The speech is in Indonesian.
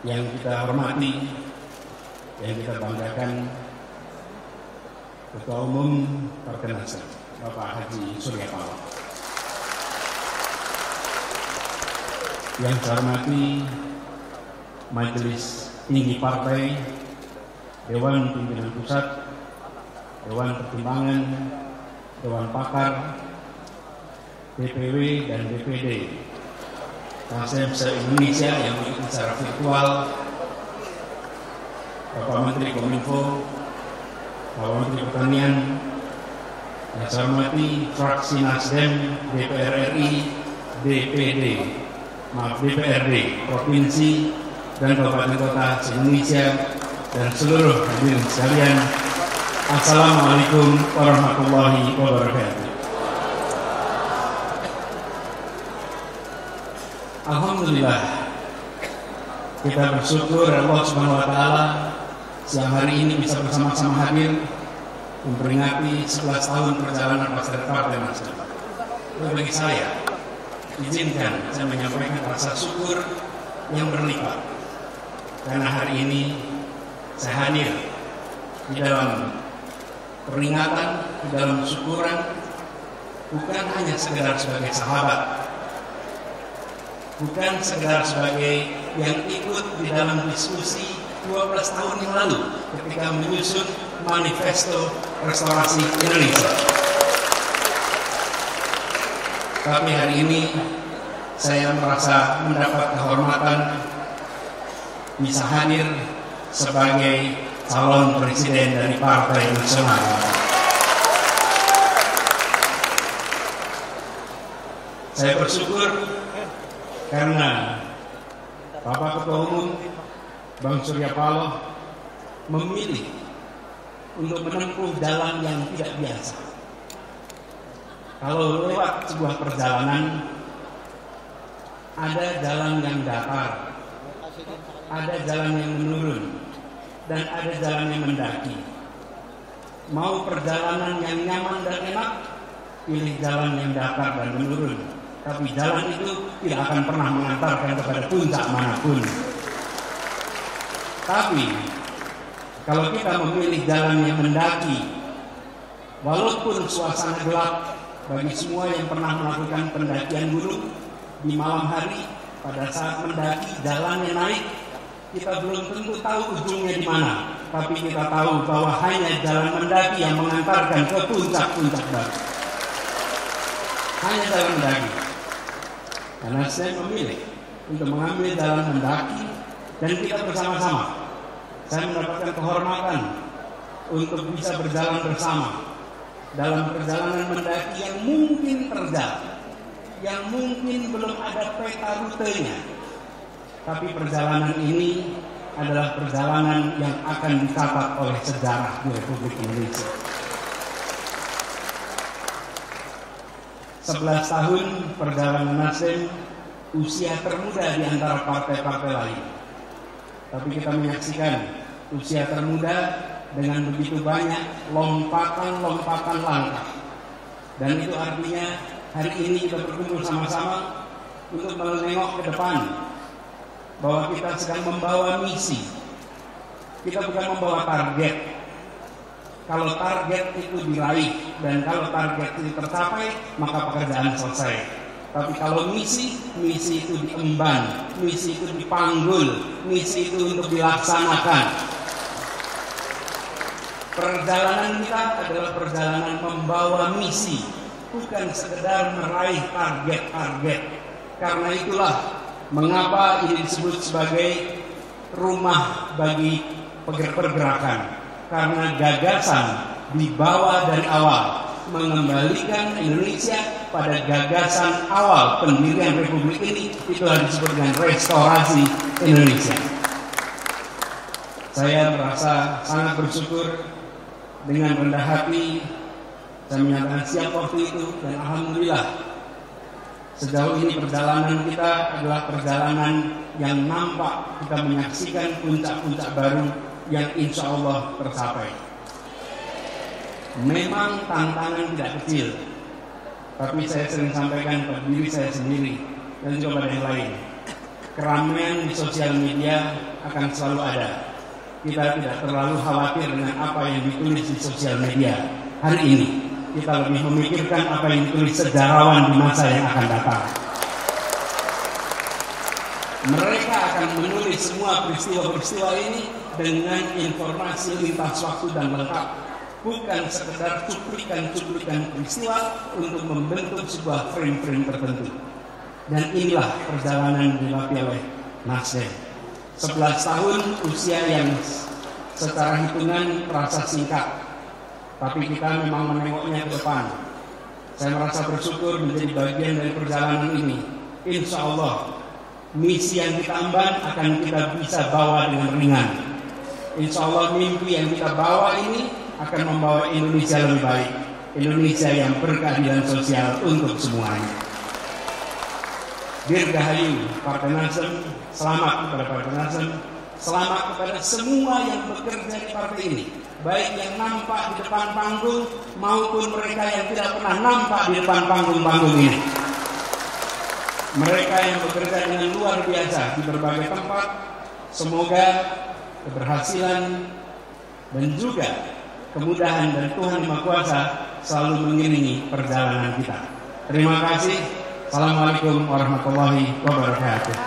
yang kita hormati, yang kita banggakan, Ketua Umum Partai Nasdem, Bapak Haji Surya Paloh. Yang saya hormati Majelis Tinggi Partai, Dewan Pimpinan Pusat, Dewan Pertimbangan, Dewan Pakar, DPW dan DPD, Nasdem se-Indonesia yang mengikuti secara virtual, Bapak Menteri Kominfo, Bapak Menteri Pertanian, yang saya hormati fraksi Nasdem DPR RI, DPRD Provinsi dan Kabupaten Kota se-Indonesia, dan seluruh hadirin sekalian, Assalamualaikum warahmatullahi wabarakatuh. Alhamdulillah, kita bersyukur Allah Subhanahu wa Ta'ala siang hari ini bisa bersama-sama hadir memperingati 11 tahun perjalanan Partai Nasdem. Bagi saya, izinkan saya menyampaikan rasa syukur yang berlipat karena hari ini saya hadir di dalam peringatan, di dalam syukuran, bukan hanya sekedar sebagai sahabat, bukan sekedar sebagai yang ikut di dalam diskusi 12 tahun yang lalu ketika menyusun manifesto restorasi Indonesia. Tapi hari ini saya merasa mendapat kehormatan bisa hadir sebagai calon presiden dari Partai Nasional. Saya bersyukur karena Bapak Ketua Umum Bang Surya Paloh memilih untuk menempuh jalan yang tidak biasa. Kalau lewat sebuah perjalanan, ada jalan yang datar, ada jalan yang menurun, dan ada jalan yang mendaki. Mau perjalanan yang nyaman dan enak, pilih jalan yang datar dan menurun. Tapi jalan itu tidak akan pernah mengantarkan kepada puncak manapun. Tapi kalau kita memilih jalan yang mendaki, walaupun suasana gelap, bagi semua yang pernah melakukan pendakian gunung di malam hari, pada saat mendaki jalannya naik, kita belum tentu tahu ujungnya di mana. Tapi kita tahu bahwa hanya jalan mendaki yang mengantarkan ke puncak-puncak baru. Hanya jalan mendaki. Karena saya memilih untuk mengambil jalan mendaki dan kita bersama-sama. Saya mendapatkan kehormatan untuk bisa berjalan bersama dalam perjalanan mendaki yang mungkin terjal, yang mungkin belum ada peta rutenya. Tapi perjalanan ini adalah perjalanan yang akan dicatat oleh sejarah di Republik Indonesia. 11 tahun perjalanan Nasdem, usia termuda di antara partai-partai lain. Tapi kita menyaksikan usia termuda dengan begitu banyak lompatan-lompatan langkah. Dan itu artinya hari ini kita berkumpul sama-sama untuk menengok ke depan bahwa kita sedang membawa misi. Kita bukan membawa target. Kalau target itu diraih dan kalau target itu tercapai, maka pekerjaan selesai. Tapi kalau misi itu diemban, misi itu dipanggul, misi itu untuk dilaksanakan. Perjalanan kita adalah perjalanan membawa misi, bukan sekedar meraih target-target. Karena itulah mengapa ini disebut sebagai rumah bagi pergerakan. Karena gagasan dibawa dari awal, mengembalikan Indonesia pada gagasan awal pendirian Republik ini, itulah disebut dengan restorasi Indonesia. Saya merasa sangat bersyukur, dengan rendah hati saya menyatakan siap waktu itu, dan alhamdulillah sejauh ini perjalanan kita adalah perjalanan yang nampak kita menyaksikan puncak-puncak baru yang insya Allah tercapai. Memang tantangan tidak kecil, tapi saya sering sampaikan pada diri saya sendiri dan juga pada yang lain. keramaian di sosial media akan selalu ada. Kita tidak terlalu khawatir dengan apa yang ditulis di sosial media hari ini. Kita lebih memikirkan apa yang ditulis sejarawan di masa yang akan datang. Mereka akan menulis semua peristiwa-peristiwa ini dengan informasi lintas waktu dan lengkap, bukan sekedar cuplikan-cuplikan peristiwa untuk membentuk sebuah frame-frame tertentu. Dan inilah perjalanan yang dilalui oleh Nasdem. 11 tahun usia yang secara hitungan terasa singkat, tapi kita memang menengoknya ke depan. Saya merasa bersyukur menjadi bagian dari perjalanan ini. Insya Allah misi yang kita emban akan kita bisa bawa dengan ringan. Insya Allah mimpi yang kita bawa ini akan membawa Indonesia lebih baik, Indonesia yang berkeadilan sosial untuk semuanya. Dirgahayu Partai Nasdem, selamat kepada Partai Nasdem, selamat kepada semua yang bekerja di partai ini, baik yang nampak di depan panggung maupun mereka yang tidak pernah nampak di depan panggung-panggung ini. Mereka yang bekerja dengan luar biasa di berbagai tempat, semoga keberhasilan dan juga kemudahan dari Tuhan Yang Maha Kuasa selalu mengiringi perjalanan kita. Terima kasih. Assalamualaikum warahmatullahi wabarakatuh.